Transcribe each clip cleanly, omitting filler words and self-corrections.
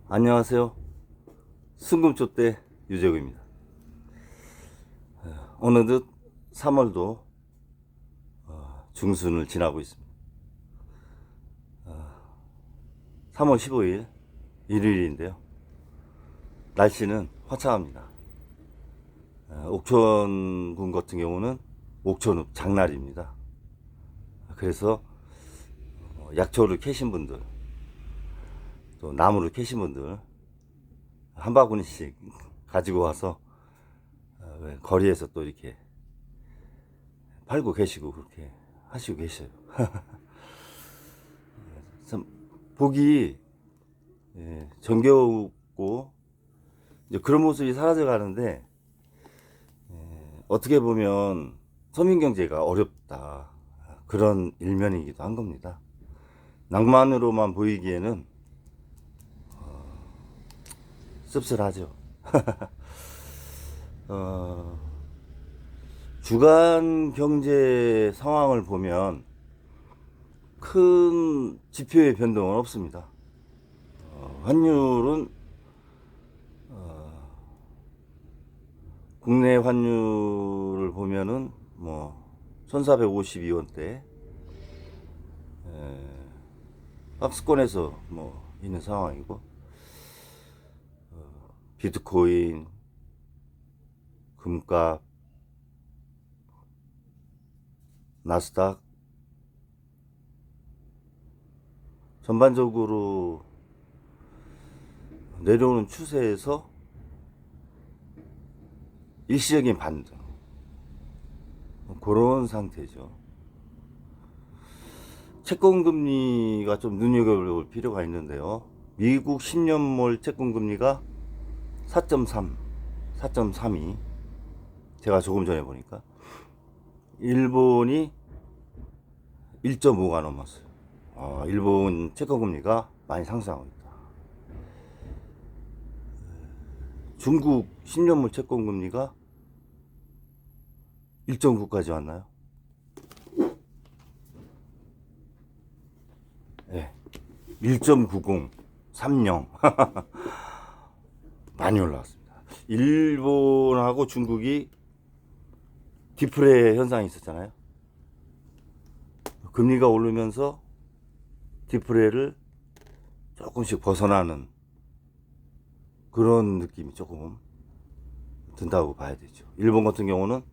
안녕하세요. 승금초대 유재욱입니다. 어느덧 3월도 중순을 지나고 있습니다. 3월 15일 일요일인데요. 날씨는 화창합니다. 옥천군 같은 경우는 옥천읍 장날입니다. 그래서 약초를 캐신 분들, 또 나무를 캐신 분들 한 바구니씩 가지고 와서 거리에서 또 이렇게 팔고 계시고 그렇게 하시고 계셔요. 참 보기 정겨웠고 이제 그런 모습이 사라져 가는데, 어떻게 보면 서민 경제가 어렵다, 그런 일면이기도 한 겁니다. 낭만으로만 보이기에는 씁쓸하죠. 주간 경제 상황을 보면 큰 지표의 변동은 없습니다. 환율은 국내 환율을 보면은 뭐 1452원대 박스권에서 뭐 있는 상황이고, 비트코인, 금값, 나스닥 전반적으로 내려오는 추세에서 일시적인 반등, 그런 상태죠. 채권금리가 좀 눈여겨볼 필요가 있는데요. 미국 10년물 채권금리가 4.3, 4.32. 제가 조금 전에 보니까 일본이 1.5가 넘었어요. 일본 채권금리가 많이 상승하고 있다. 중국 10년물 채권금리가 1.9까지 왔나요? 네. 1.90, 30. 많이 올라왔습니다. 일본하고 중국이 디프레 현상이 있었잖아요. 금리가 오르면서 디프레를 조금씩 벗어나는 그런 느낌이 조금 든다고 봐야 되죠. 일본 같은 경우는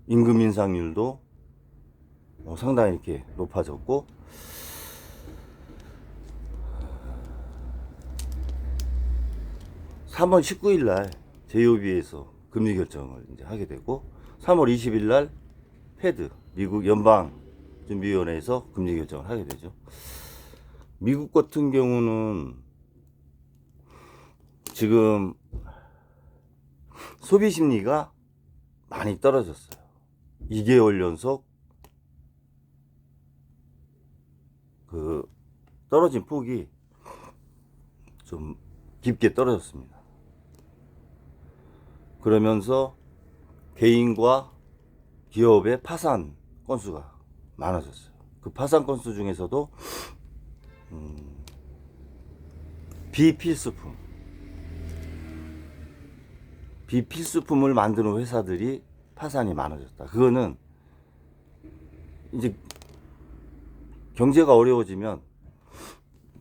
임금 인상률도 상당히 이렇게 높아졌고, 3월 19일 날 JOB에서 금리 결정을 이제 하게 되고, 3월 20일 날 패드 미국 연방준비위원회에서 금리 결정을 하게 되죠. 미국 같은 경우는 지금 소비 심리가 많이 떨어졌어요. 2개월 연속 그 떨어진 폭이 좀 깊게 떨어졌습니다. 그러면서 개인과 기업의 파산 건수가 많아졌어요. 그 파산 건수 중에서도 비필수품을 만드는 회사들이 파산이 많아졌다. 그거는 이제 경제가 어려워지면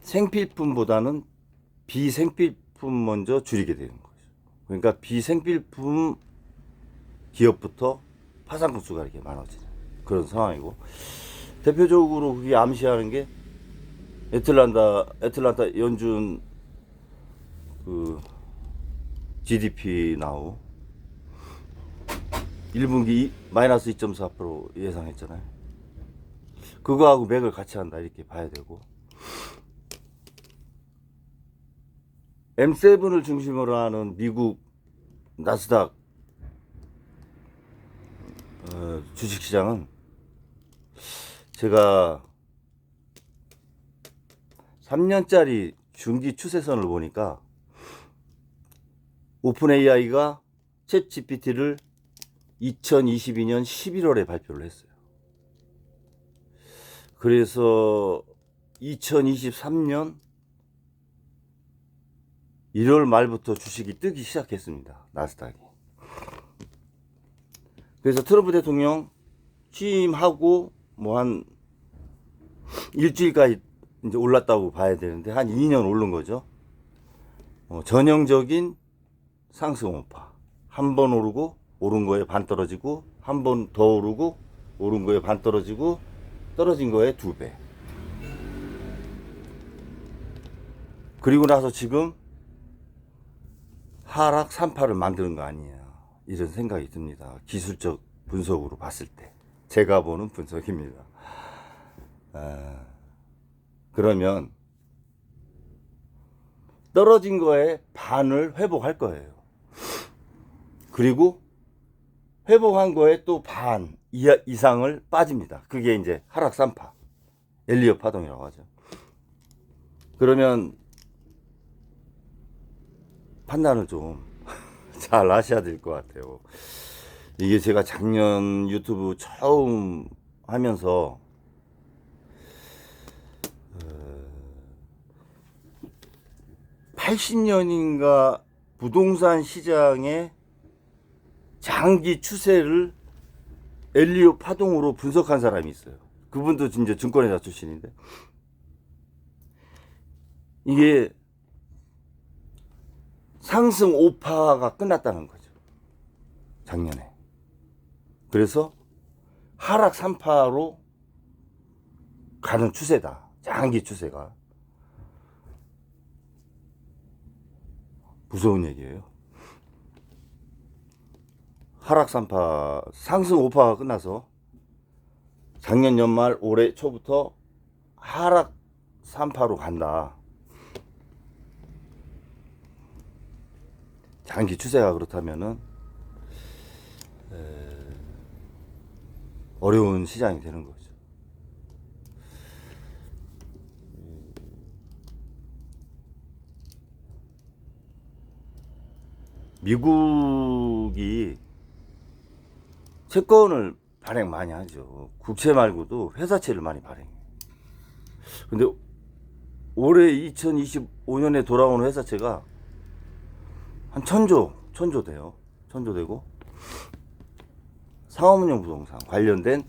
생필품보다는 비생필품 먼저 줄이게 되는 거죠. 그러니까 비생필품 기업부터 파산 건수가 이렇게 많아지는 그런 상황이고, 대표적으로 그게 암시하는 게 애틀란타 연준 그 GDP 나오 1분기 마이너스 2.4% 예상했잖아요. 그거하고 맥을 같이 한다, 이렇게 봐야 되고, M7을 중심으로 하는 미국 나스닥 주식시장은 제가 3년짜리 중기 추세선을 보니까 오픈 AI가 챗 GPT를 2022년 11월에 발표를 했어요. 그래서 2023년 1월 말부터 주식이 뜨기 시작했습니다. 나스닥이. 그래서 트럼프 대통령 취임하고 뭐 한 일주일까지 이제 올랐다고 봐야 되는데 한 2년 오른 거죠. 전형적인 상승 오파. 한 번 오르고 오른 거에 반 떨어지고, 한 번 더 오르고 오른 거에 반 떨어지고, 떨어진 거에 2배. 그리고 나서 지금 하락 3파를 만드는 거 아니냐, 이런 생각이 듭니다. 기술적 분석으로 봤을 때 제가 보는 분석입니다. 그러면 떨어진 거에 반을 회복할 거예요. 그리고 회복한 거에 또 반 이상을 빠집니다. 그게 이제 하락 3파, 엘리엇 파동이라고 하죠. 그러면 판단을 좀 잘 하셔야 될 것 같아요. 이게 제가 작년 유튜브 처음 하면서 80년인가 부동산 시장의 장기 추세를 엘리엇 파동으로 분석한 사람이 있어요. 그분도 진짜 증권회사 출신인데, 이게 상승 5파가 끝났다는 거죠, 작년에. 그래서 하락 3파로 가는 추세다, 장기 추세가. 무서운 얘기예요. 하락 3파, 상승 5파가 끝나서 작년 연말 올해 초부터 하락 3파로 간다. 장기 추세가 그렇다면은 어려운 시장이 되는 거죠. 미국이 채권을 발행 많이 하죠. 국채 말고도 회사채를 많이 발행해요. 근데 올해 2025년에 돌아오는 회사채가 한 1000조 돼요. 1000조 되고, 상업용 부동산 관련된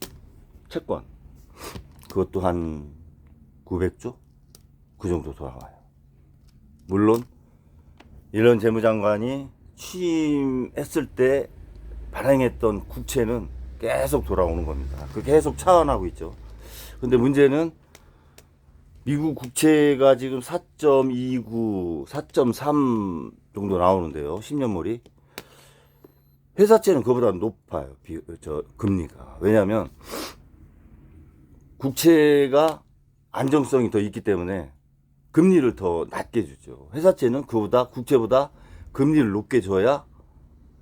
채권, 그것도 한 900조? 그 정도 돌아와요. 물론 이런 재무장관이 취임했을 때 발행했던 국채는 계속 돌아오는 겁니다. 그 계속 차원하고 있죠. 근데 문제는 미국 국채가 지금 4.29, 4.3 정도 나오는데요. 10년물이. 회사채는 그보다 높아요. 금리가. 왜냐하면 국채가 안정성이 더 있기 때문에 금리를 더 낮게 주죠. 회사채는 그보다, 국채보다 금리를 높게 줘야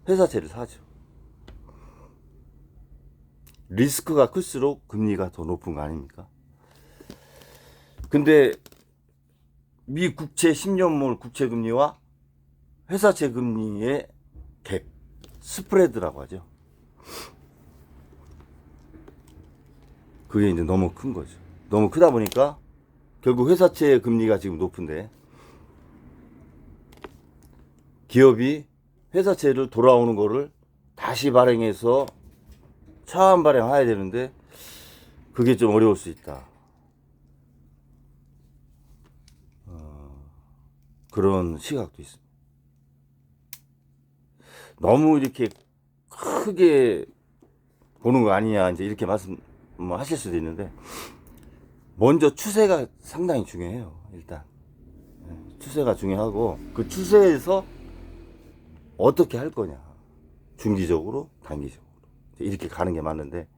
회사채를 사죠. 리스크가 클수록 금리가 더 높은 거 아닙니까? 근데 미 국채 10년물 국채 금리와 회사채 금리의 갭, 스프레드라고 하죠. 그게 이제 너무 큰 거죠. 너무 크다 보니까 결국 회사채 금리가 지금 높은데, 기업이 회사채를 돌아오는 거를 다시 발행해서 차환 발행해야 되는데 그게 좀 어려울 수 있다. 그런 시각도 있습니다. 너무 이렇게 크게 보는 거 아니냐, 이제 이렇게 말씀하실 수도 있는데, 먼저 추세가 상당히 중요해요. 일단 추세가 중요하고, 그 추세에서 어떻게 할 거냐, 중기적으로 단기적으로 이렇게 가는 게 맞는데,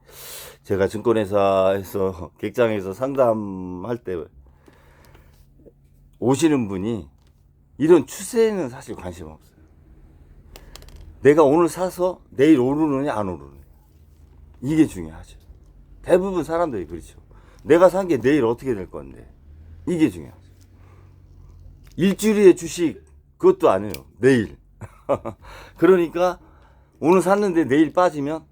제가 증권회사에서 객장에서 상담할 때 오시는 분이 이런 추세에는 사실 관심 없어요. 내가 오늘 사서 내일 오르느냐 안 오르느냐, 이게 중요하죠. 대부분 사람들이 그렇죠. 내가 산 게 내일 어떻게 될 건데, 이게 중요하죠. 일주일의 주식, 그것도 안 해요, 내일. 그러니까 오늘 샀는데 내일 빠지면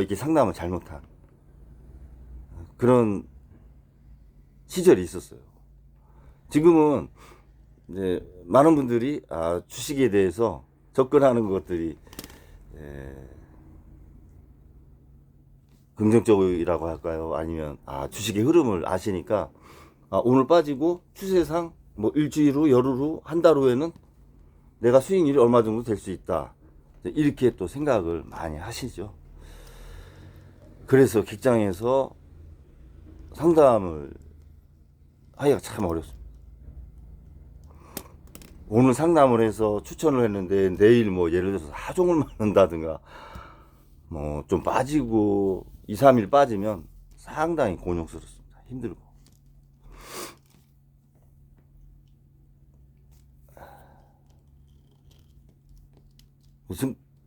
이게 상담을 잘못한 그런 시절이 있었어요. 지금은 이제 많은 분들이 주식에 대해서 접근하는 것들이 긍정적이라고 할까요? 아니면 주식의 흐름을 아시니까 오늘 빠지고 추세상 뭐 일주일 후, 열흘 후, 한 달 후에는 내가 수익률이 얼마 정도 될 수 있다. 이렇게 또 생각을 많이 하시죠. 그래서 직장에서 상담을 하기가 참 어렵습니다. 오늘 상담을 해서 추천을 했는데 내일 뭐 예를 들어서 하종을 맞는다든가 뭐 좀 빠지고 2, 3일 빠지면 상당히 곤욕스럽습니다. 힘들고.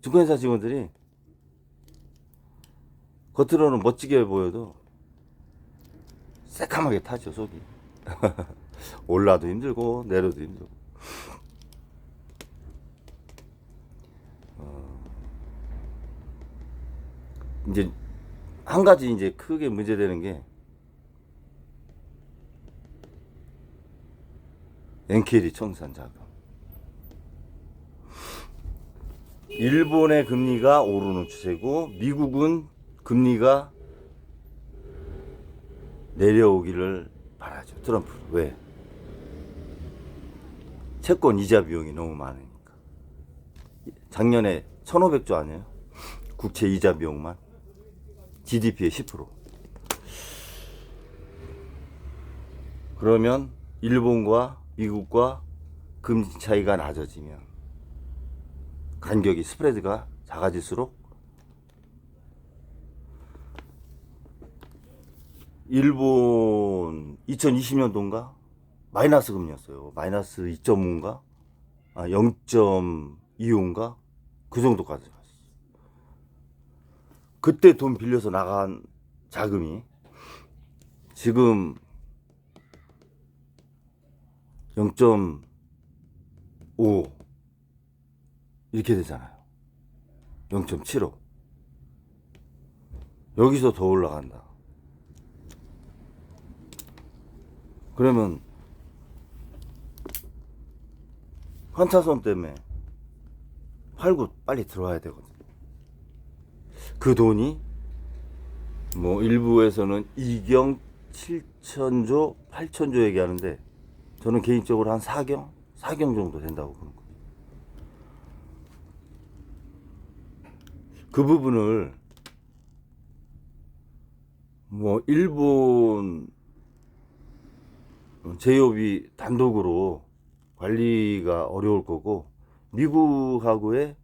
증권회사 직원들이 겉으로는 멋지게 보여도 새카맣게 타죠, 속이. 올라도 힘들고 내려도 힘들고. 이제 한 가지 이제 크게 문제되는 게 엔켈이 청산 자금. 일본의 금리가 오르는 추세고 미국은 금리가 내려오기를 바라죠. 트럼프. 왜? 채권 이자 비용이 너무 많으니까. 작년에 1,500조 아니에요? 국채 이자 비용만. GDP의 10%. 그러면 일본과 미국과 금리 차이가 낮아지면 간격이 스프레드가 작아질수록 일본 2020년도인가 마이너스 금리였어요. 마이너스 2.5인가 0.25인가 그 정도까지 갔어요. 그때 돈 빌려서 나간 자금이 지금 0.5 이렇게 되잖아요. 0.75 여기서 더 올라간다. 그러면 환차손 때문에 팔고 빨리 들어와야 되거든요. 그 돈이 뭐 일부에서는 2경 7천조 8천조 얘기하는데 저는 개인적으로 한 4경 정도 된다고 보는 거예요. 그 부분을 뭐 일본 제조업이 단독으로 관리가 어려울 거고 미국하고의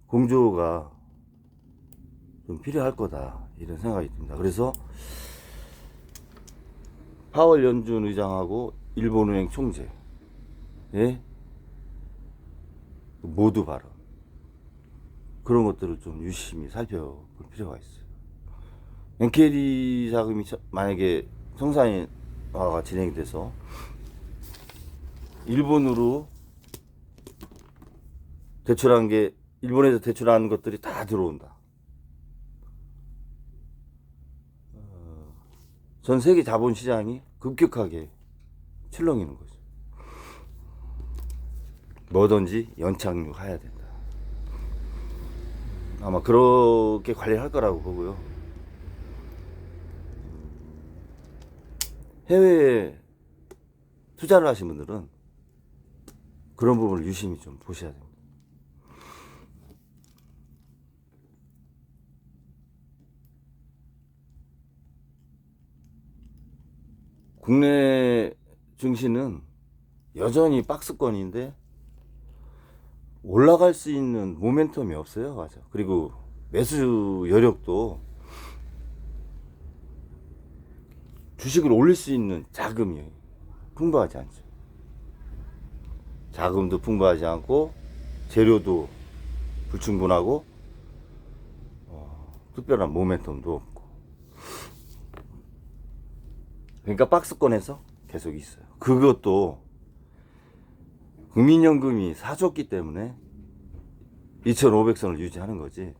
공조가 좀 필요할 거다 이런 생각이 듭니다. 그래서 파월 연준 의장하고 일본은행 총재의 모두 발언 그런 것들을 좀 유심히 살펴볼 필요가 있어요. 엔케리 자금이 만약에 성산화가 진행이 돼서 일본으로 대출한 게 일본에서 대출한 것들이 다 들어온다. 전 세계 자본시장이 급격하게 출렁이는 거죠. 뭐든지 연착륙해야 된다. 아마 그렇게 관리할 거라고 보고요. 해외에 투자를 하신 분들은 그런 부분을 유심히 좀 보셔야 됩니다. 국내 증시는 여전히 박스권인데 올라갈 수 있는 모멘텀이 없어요. 맞아. 그리고 매수 여력도 주식을 올릴 수 있는 자금이 풍부하지 않죠. 자금도 풍부하지 않고 재료도 불충분하고 특별한 모멘텀도 없고 그러니까 박스권에서 계속 있어요. 그것도 국민연금이 사줬기 때문에 2500선을 유지하는 거지.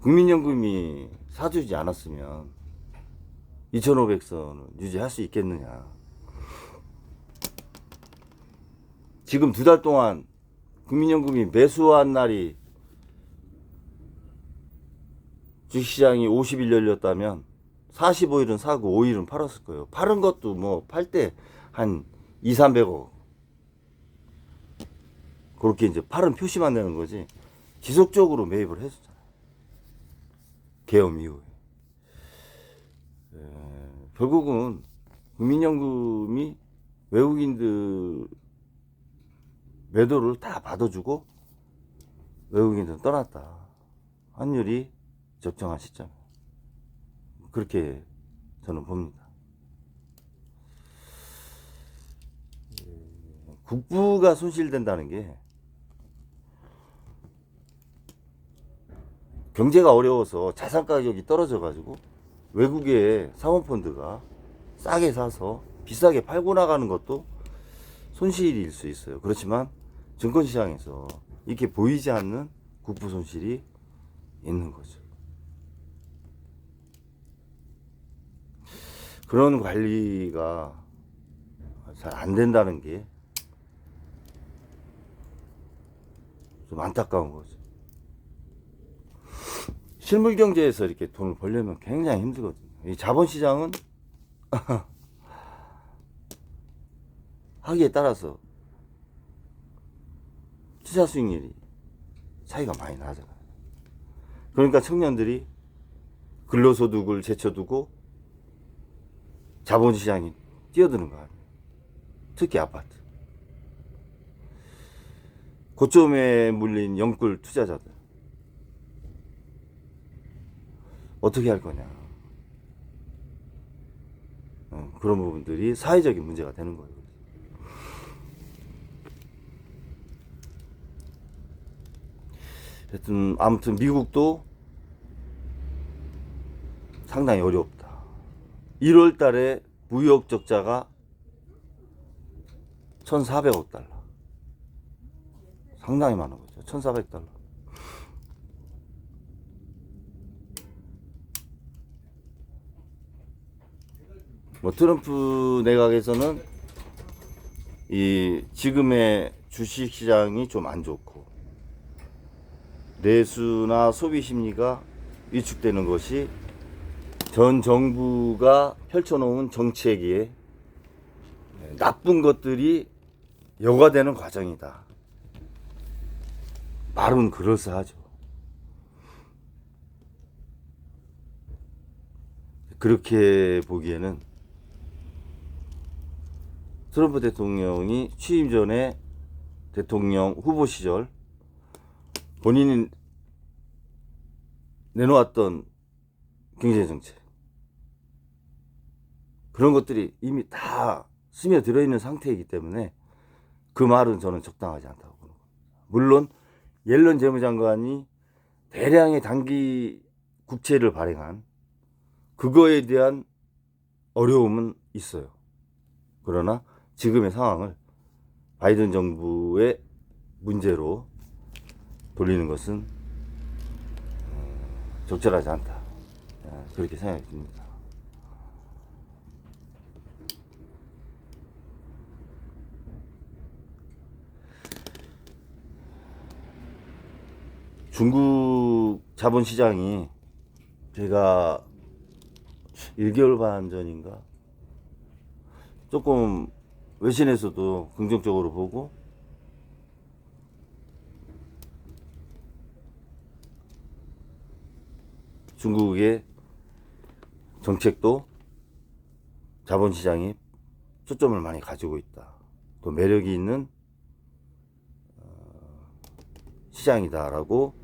국민연금이 사주지 않았으면 2500선을 유지할 수 있겠느냐. 지금 2달 동안 국민연금이 매수한 날이 주식시장이 50일 열렸다면 45일은 사고 5일은 팔았을 거예요. 팔은 것도 뭐 팔 때 한 2, 300억 그렇게 이제 팔은 표시만 내는 거지 지속적으로 매입을 했었잖아요. 계엄 이후에. 결국은 국민연금이 외국인들 매도를 다 받아주고 외국인들은 떠났다. 환율이 적정한 시점. 그렇게 저는 봅니다. 국부가 손실된다는 게 경제가 어려워서 자산 가격이 떨어져 가지고 외국의 사모펀드가 싸게 사서 비싸게 팔고 나가는 것도 손실일 수 있어요. 그렇지만 증권시장에서 이렇게 보이지 않는 국부 손실이 있는 거죠. 그런 관리가 잘 안 된다는 게 좀 안타까운 거죠. 실물 경제에서 이렇게 돈을 벌려면 굉장히 힘들거든요. 이 자본시장은 하기에 따라서 투자 수익률이 차이가 많이 나잖아요. 그러니까 청년들이 근로소득을 제쳐두고 자본시장이 뛰어드는 거 아니에요. 특히 아파트. 고점에 물린 영끌 투자자들. 어떻게 할 거냐. 그런 부분들이 사회적인 문제가 되는 거예요. 하여튼, 아무튼 미국도 상당히 어렵다. 1월 달에 무역 적자가 1,400억 달러. 상당히 많은 거죠. 1,400달러. 뭐 트럼프 내각에서는 이 지금의 주식 시장이 좀 안 좋고 내수나 소비 심리가 위축되는 것이 전 정부가 펼쳐놓은 정책에 나쁜 것들이 여과되는 과정이다. 말은 그럴싸하죠. 그렇게 보기에는 트럼프 대통령이 취임 전에 대통령 후보 시절 본인이 내놓았던 경제정책 그런 것들이 이미 다 스며들어 있는 상태이기 때문에 그 말은 저는 적당하지 않다고 보는 겁니다. 물론 옐런 재무장관이 대량의 단기 국채를 발행한 그거에 대한 어려움은 있어요. 그러나 지금의 상황을 바이든 정부의 문제로 돌리는 것은 적절하지 않다. 그렇게 생각이 듭니다. 중국 자본시장이 제가 1개월 반 전인가 조금 외신에서도 긍정적으로 보고 중국의 정책도 자본시장이 초점을 많이 가지고 있다. 또 매력이 있는 시장이다라고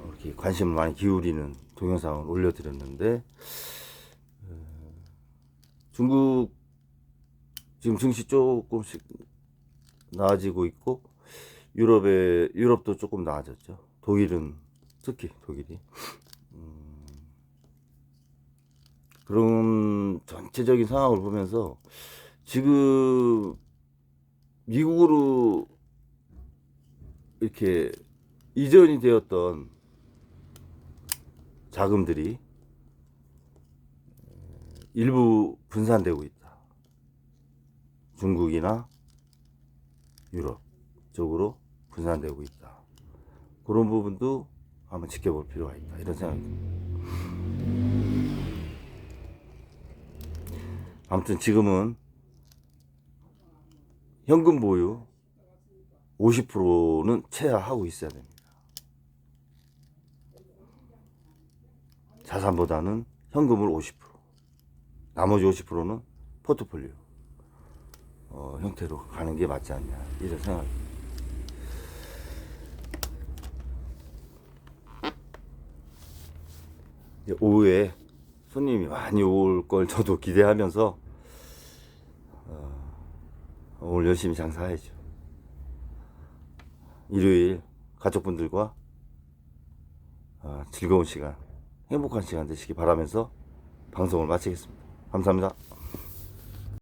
이렇게 관심을 많이 기울이는 동영상을 올려드렸는데 중국 지금 증시 조금씩 나아지고 있고 유럽도 조금 나아졌죠. 독일은 특히 독일이 그런 전체적인 상황을 보면서 지금 미국으로 이렇게 이전이 되었던 자금들이 일부 분산되고 있다. 중국이나 유럽 쪽으로 분산되고 있다. 그런 부분도 한번 지켜볼 필요가 있다. 이런 생각이 듭니다. 아무튼 지금은 현금 보유 50%는 채야 하고 있어야 됩니다. 자산보다는 현금을 50%, 나머지 50%는 포트폴리오 형태로 가는 게 맞지 않냐, 이런 생각입니다. 오후에 손님이 많이 올 걸 저도 기대하면서 오늘 열심히 장사해야죠. 일요일 가족분들과 즐거운 시간, 행복한 시간 되시기 바라면서 방송을 마치겠습니다. 감사합니다.